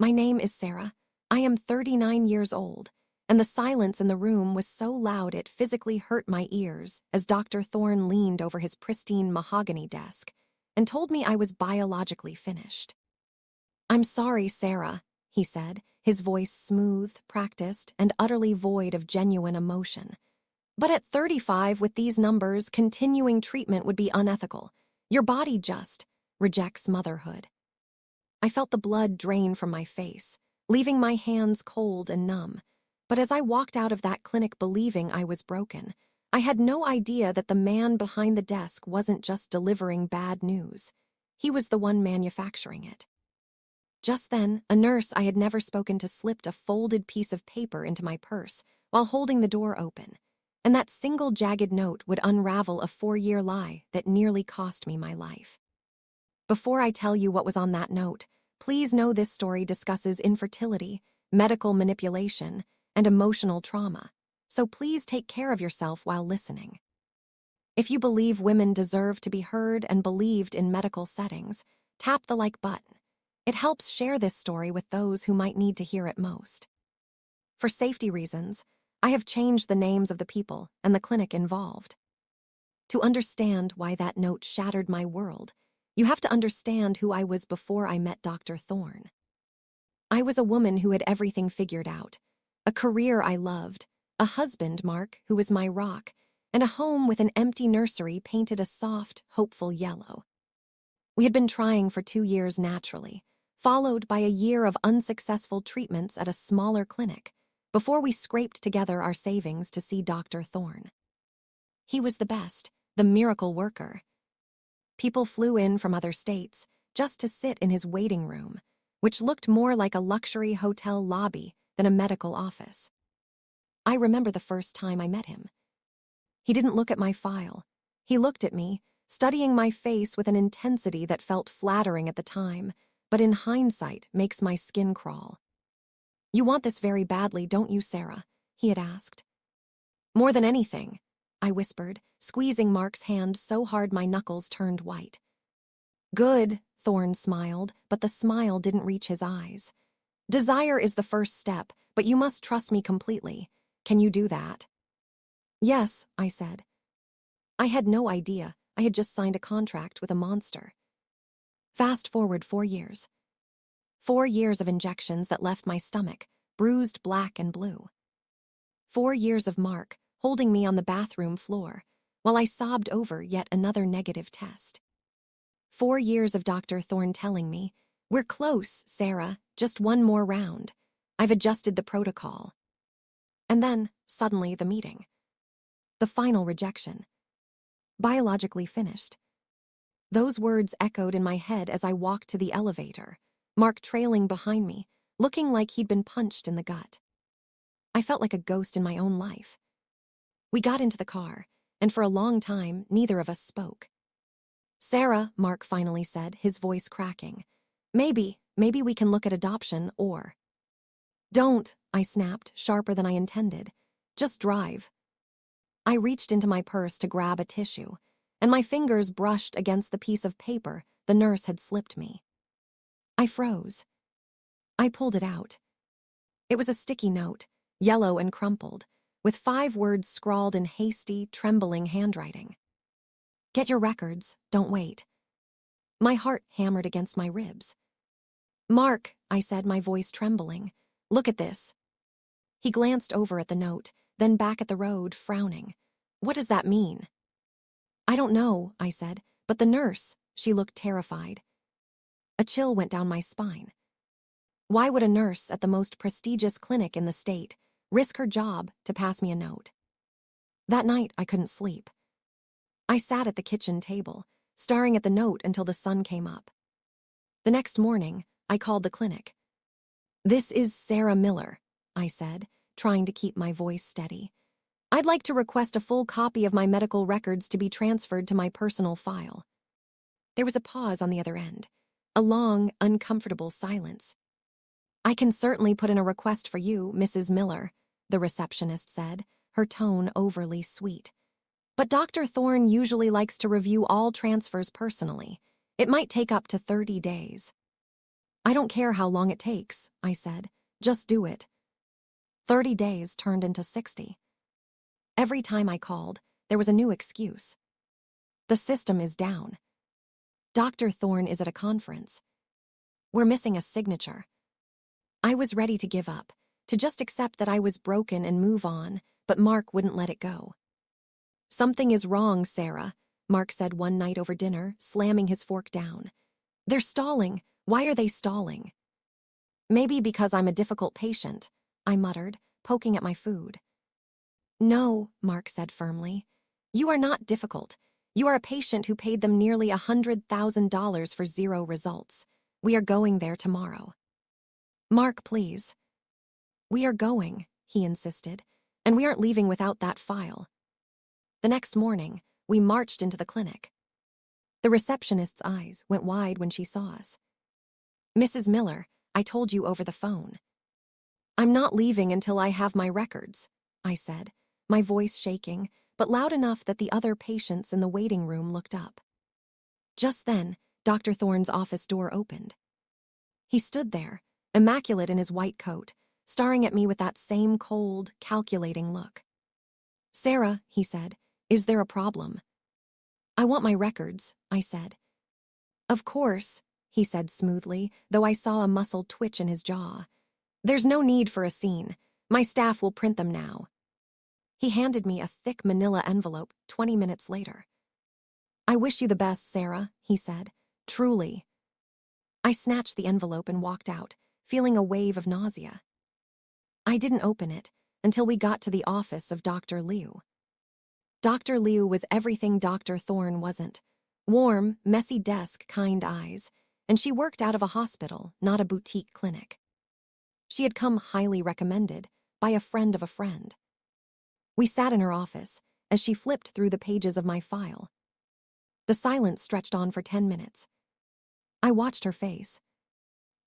My name is Sarah. I am 39 years old, and the silence in the room was so loud it physically hurt my ears as Dr. Thorne leaned over his pristine mahogany desk and told me I was biologically finished. "I'm sorry, Sarah," he said, his voice smooth, practiced, and utterly void of genuine emotion. "But at 35, with these numbers, continuing treatment would be unethical. Your body just rejects motherhood." I felt the blood drain from my face, leaving my hands cold and numb. But as I walked out of that clinic believing I was broken, I had no idea that the man behind the desk wasn't just delivering bad news. He was the one manufacturing it. Just then, a nurse I had never spoken to slipped a folded piece of paper into my purse while holding the door open, and that single jagged note would unravel a 4-year lie that nearly cost me my life. Before I tell you what was on that note, please know this story discusses infertility, medical manipulation, and emotional trauma, so please take care of yourself while listening. If you believe women deserve to be heard and believed in medical settings, tap the like button. It helps share this story with those who might need to hear it most. For safety reasons, I have changed the names of the people and the clinic involved. To understand why that note shattered my world, you have to understand who I was before I met Dr. Thorne. I was a woman who had everything figured out, a career I loved, a husband, Mark, who was my rock, and a home with an empty nursery painted a soft, hopeful yellow. We had been trying for 2 years naturally, followed by a year of unsuccessful treatments at a smaller clinic, before we scraped together our savings to see Dr. Thorne. He was the best, the miracle worker. People flew in from other states just to sit in his waiting room, which looked more like a luxury hotel lobby than a medical office. I remember the first time I met him. He didn't look at my file. He looked at me, studying my face with an intensity that felt flattering at the time, but in hindsight makes my skin crawl. "You want this very badly, don't you, Sarah?" he had asked. "More than anything," I whispered, squeezing Mark's hand so hard my knuckles turned white. "Good," Thorne smiled, but the smile didn't reach his eyes. "Desire is the first step, but you must trust me completely. Can you do that?" "Yes," I said. I had no idea I had just signed a contract with a monster. Fast forward 4 years. 4 years of injections that left my stomach bruised black and blue. 4 years of Mark holding me on the bathroom floor while I sobbed over yet another negative test. 4 years of Dr. Thorne telling me, "We're close, Sarah, just one more round. I've adjusted the protocol." And then, suddenly, the meeting. The final rejection. Biologically finished. Those words echoed in my head as I walked to the elevator, Mark trailing behind me, looking like he'd been punched in the gut. I felt like a ghost in my own life. We got into the car, and for a long time, neither of us spoke. "Sarah," Mark finally said, his voice cracking. Maybe we can look at adoption or..." "Don't," I snapped, sharper than I intended. "Just drive." I reached into my purse to grab a tissue, and my fingers brushed against the piece of paper the nurse had slipped me. I froze. I pulled it out. It was a sticky note, yellow and crumpled, with 5 words scrawled in hasty, trembling handwriting. "Get your records, don't wait." My heart hammered against my ribs. "Mark," I said, my voice trembling, "look at this." He glanced over at the note, then back at the road, frowning. "What does that mean?" "I don't know," I said, "but the nurse," she looked terrified. A chill went down my spine. Why would a nurse at the most prestigious clinic in the state risk her job to pass me a note? That night, I couldn't sleep. I sat at the kitchen table, staring at the note until the sun came up. The next morning, I called the clinic. "This is Sarah Miller," I said, trying to keep my voice steady. "I'd like to request a full copy of my medical records to be transferred to my personal file." There was a pause on the other end, a long, uncomfortable silence. "I can certainly put in a request for you, Mrs. Miller," the receptionist said, her tone overly sweet. "But Dr. Thorne usually likes to review all transfers personally. It might take up to 30 days. I don't care how long it takes, I said. Just do it. 30 days turned into 60. Every time I called, there was a new excuse. The system is down. Dr. Thorne is at a conference. We're missing a signature. I was ready to give up, to just accept that I was broken and move on, but Mark wouldn't let it go. Something is wrong, Sarah, Mark said one night over dinner, slamming his fork down. They're stalling. Why are they stalling? Maybe because I'm a difficult patient, I muttered, poking at my food. No, Mark said firmly. You are not difficult. You are a patient who paid them nearly $100,000 for 0 results. We are going there tomorrow. Mark, please. We are going, he insisted, and we aren't leaving without that file. The next morning, we marched into the clinic. The receptionist's eyes went wide when she saw us. Mrs. Miller, I told you over the phone. I'm not leaving until I have my records, I said, my voice shaking, but loud enough that the other patients in the waiting room looked up. Just then, Dr. Thorne's office door opened. He stood there, immaculate in his white coat, staring at me with that same cold, calculating look. Sarah, he said, is there a problem? I want my records, I said. Of course, he said smoothly, though I saw a muscle twitch in his jaw. There's no need for a scene. My staff will print them now. He handed me a thick manila envelope 20 minutes later. I wish you the best, Sarah, he said. Truly. I snatched the envelope and walked out, feeling a wave of nausea. I didn't open it until we got to the office of Dr. Liu. Dr. Liu was everything Dr. Thorne wasn't. Warm, messy desk, kind eyes, and she worked out of a hospital, not a boutique clinic. She had come highly recommended by a friend of a friend. We sat in her office as she flipped through the pages of my file. The silence stretched on for 10 minutes. I watched her face.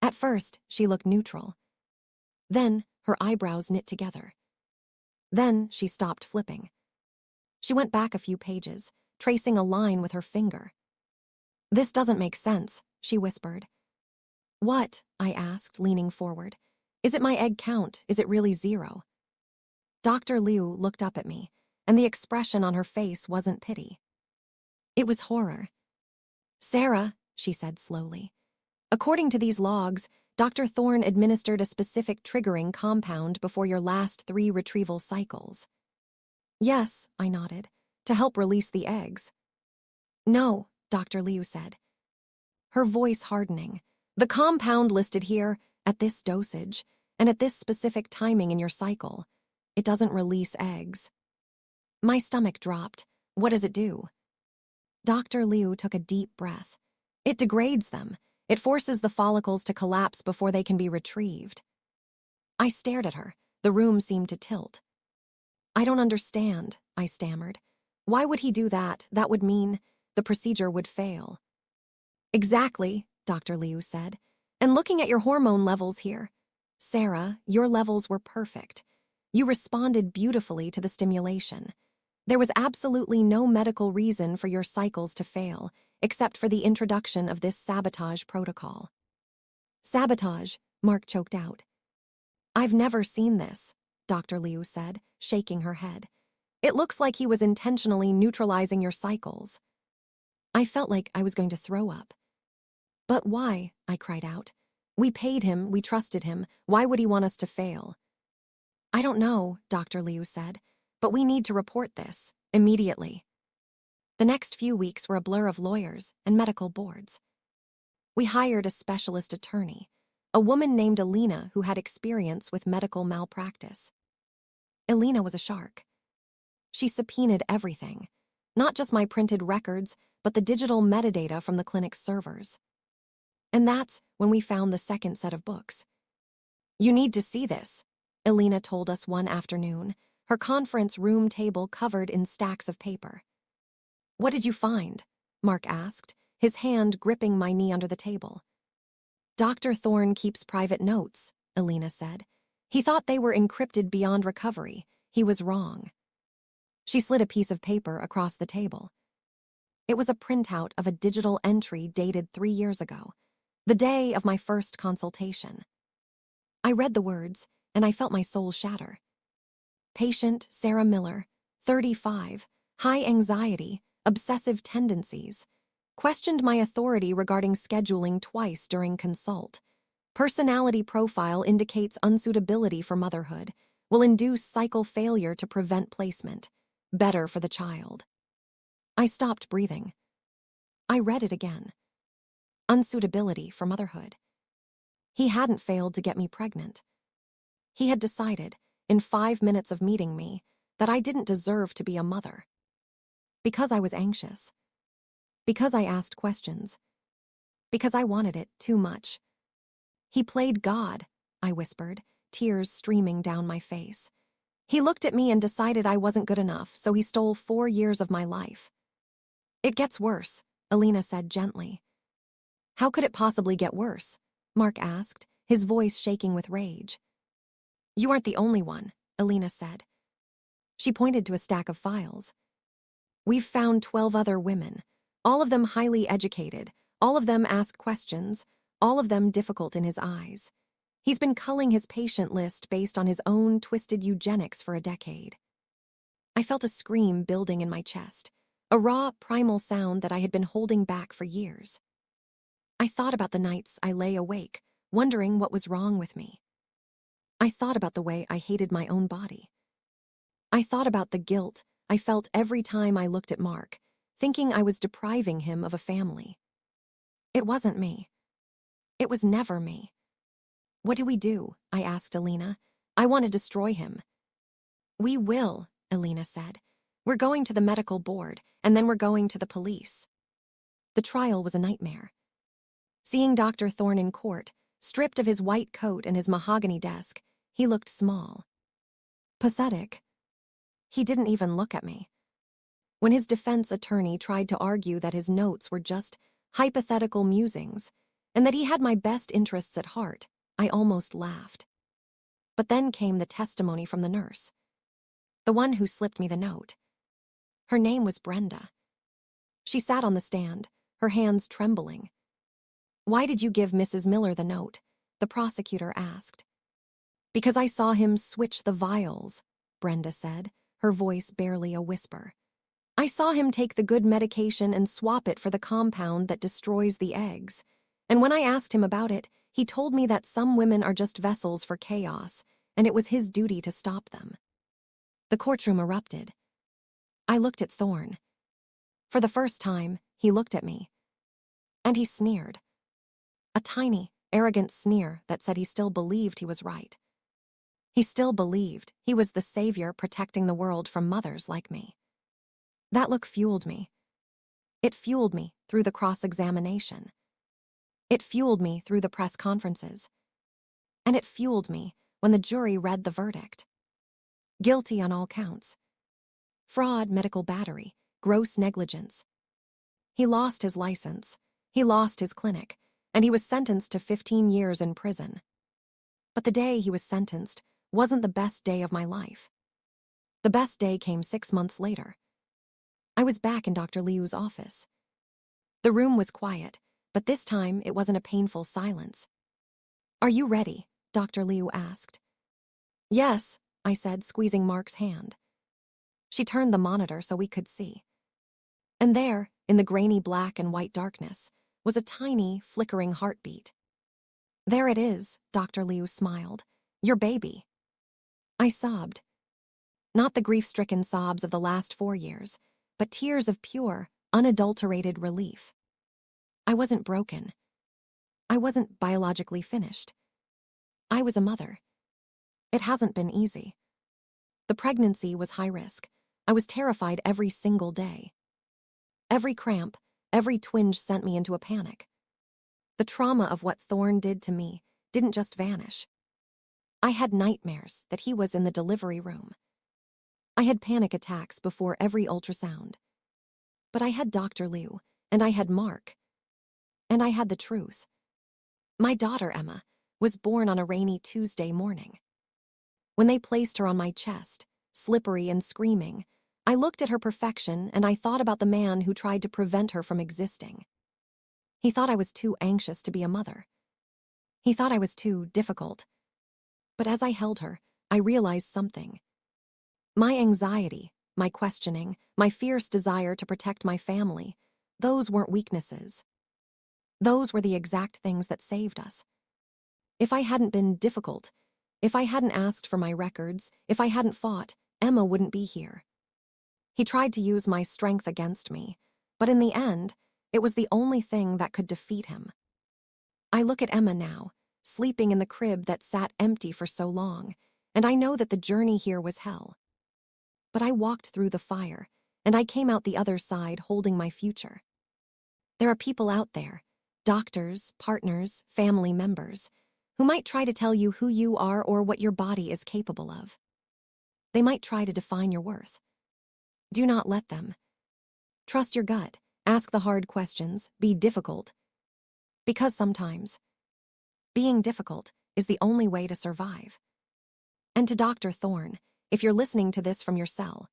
At first, she looked neutral. Then, her eyebrows knit together. Then, she stopped flipping. She went back a few pages, tracing a line with her finger. This doesn't make sense, she whispered. What? I asked, leaning forward. Is it my egg count? Is it really 0? Dr. Liu looked up at me, and the expression on her face wasn't pity. It was horror. Sarah, she said slowly. According to these logs, Dr. Thorne administered a specific triggering compound before your last 3 retrieval cycles. Yes, I nodded, to help release the eggs. No, Dr. Liu said. Her voice hardening. The compound listed here, at this dosage, and at this specific timing in your cycle, it doesn't release eggs. My stomach dropped. What does it do? Dr. Liu took a deep breath. It degrades them. It forces the follicles to collapse before they can be retrieved. I stared at her. The room seemed to tilt. I don't understand, I stammered. Why would he do that? That would mean the procedure would fail. Exactly, Dr. Liu said. And looking at your hormone levels here, Sarah, your levels were perfect. You responded beautifully to the stimulation. There was absolutely no medical reason for your cycles to fail, except for the introduction of this sabotage protocol. Sabotage, Mark choked out. I've never seen this, Dr. Liu said, shaking her head. It looks like he was intentionally neutralizing your cycles. I felt like I was going to throw up. But why? I cried out. We paid him, we trusted him. Why would he want us to fail? I don't know, Dr. Liu said, but we need to report this, immediately. The next few weeks were a blur of lawyers and medical boards. We hired a specialist attorney, a woman named Alina who had experience with medical malpractice. Alina was a shark. She subpoenaed everything, not just my printed records, but the digital metadata from the clinic's servers. And that's when we found the second set of books. You need to see this, Alina told us one afternoon, her conference room table covered in stacks of paper. What did you find? Mark asked, his hand gripping my knee under the table. Dr. Thorne keeps private notes, Alina said. He thought they were encrypted beyond recovery. He was wrong. She slid a piece of paper across the table. It was a printout of a digital entry dated 3 years ago. The day of my first consultation. I read the words, and I felt my soul shatter. Patient Sarah Miller, 35, high anxiety, obsessive tendencies. Questioned my authority regarding scheduling twice during consult. Personality profile indicates unsuitability for motherhood. Will induce cycle failure to prevent placement. Better for the child. I stopped breathing. I read it again. Unsuitability for motherhood. He hadn't failed to get me pregnant. He had decided, in 5 minutes of meeting me, that I didn't deserve to be a mother. Because I was anxious. Because I asked questions. Because I wanted it too much. He played God, I whispered, tears streaming down my face. He looked at me and decided I wasn't good enough, so he stole 4 years of my life. It gets worse, Alina said gently. How could it possibly get worse? Mark asked, his voice shaking with rage. You aren't the only one, Alina said. She pointed to a stack of files. We've found 12 other women, all of them highly educated, all of them ask questions, all of them difficult in his eyes. He's been culling his patient list based on his own twisted eugenics for a decade. I felt a scream building in my chest, a raw, primal sound that I had been holding back for years. I thought about the nights I lay awake, wondering what was wrong with me. I thought about the way I hated my own body. I thought about the guilt I felt every time I looked at Mark, thinking I was depriving him of a family. It wasn't me. It was never me. What do we do? I asked Alina. I want to destroy him. We will, Alina said. We're going to the medical board, and then we're going to the police. The trial was a nightmare. Seeing Dr. Thorne in court, stripped of his white coat and his mahogany desk, he looked small. Pathetic. He didn't even look at me. When his defense attorney tried to argue that his notes were just hypothetical musings and that he had my best interests at heart, I almost laughed. But then came the testimony from the nurse, the one who slipped me the note. Her name was Brenda. She sat on the stand, her hands trembling. Why did you give Mrs. Miller the note? The prosecutor asked. Because I saw him switch the vials, Brenda said, her voice barely a whisper. I saw him take the good medication and swap it for the compound that destroys the eggs. And when I asked him about it, he told me that some women are just vessels for chaos, and it was his duty to stop them. The courtroom erupted. I looked at Thorne. For the first time, he looked at me. And he sneered. A tiny, arrogant sneer that said he still believed he was right. He still believed he was the savior protecting the world from mothers like me. That look fueled me. It fueled me through the cross-examination. It fueled me through the press conferences. And it fueled me when the jury read the verdict. Guilty on all counts. Fraud, medical battery, gross negligence. He lost his license. He lost his clinic, and he was sentenced to 15 years in prison. But the day he was sentenced wasn't the best day of my life. The best day came 6 months later. I was back in Dr. Liu's office. The room was quiet, but this time it wasn't a painful silence. Are you ready? Dr. Liu asked. Yes, I said, squeezing Mark's hand. She turned the monitor so we could see. And there, in the grainy black and white darkness, was a tiny, flickering heartbeat. There it is, Dr. Liu smiled. Your baby. I sobbed. Not the grief-stricken sobs of the last 4 years, but tears of pure, unadulterated relief. I wasn't broken. I wasn't biologically finished. I was a mother. It hasn't been easy. The pregnancy was high risk. I was terrified every single day. Every cramp, every twinge sent me into a panic. The trauma of what Thorne did to me didn't just vanish. I had nightmares that he was in the delivery room. I had panic attacks before every ultrasound. But I had Dr. Liu, and I had Mark. And I had the truth. My daughter, Emma, was born on a rainy Tuesday morning. When they placed her on my chest, slippery and screaming, I looked at her perfection and I thought about the man who tried to prevent her from existing. He thought I was too anxious to be a mother. He thought I was too difficult. But as I held her, I realized something. My anxiety, my questioning, my fierce desire to protect my family, those weren't weaknesses. Those were the exact things that saved us. If I hadn't been difficult, if I hadn't asked for my records, if I hadn't fought, Emma wouldn't be here. He tried to use my strength against me, but in the end, it was the only thing that could defeat him. I look at Emma now, sleeping in the crib that sat empty for so long, and I know that the journey here was hell. But I walked through the fire, and I came out the other side holding my future. There are people out there, doctors, partners, family members, who might try to tell you who you are or what your body is capable of. They might try to define your worth. Do not let them. Trust your gut, ask the hard questions, be difficult. Because sometimes, being difficult is the only way to survive. And to Dr. Thorne, if you're listening to this from your cell,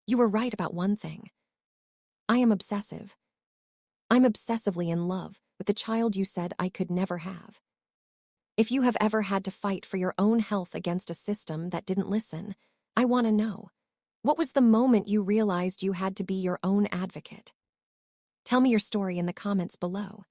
you were right about one thing. I am obsessive. I'm obsessively in love with the child you said I could never have. If you have ever had to fight for your own health against a system that didn't listen, I want to know. What was the moment you realized you had to be your own advocate? Tell me your story in the comments below.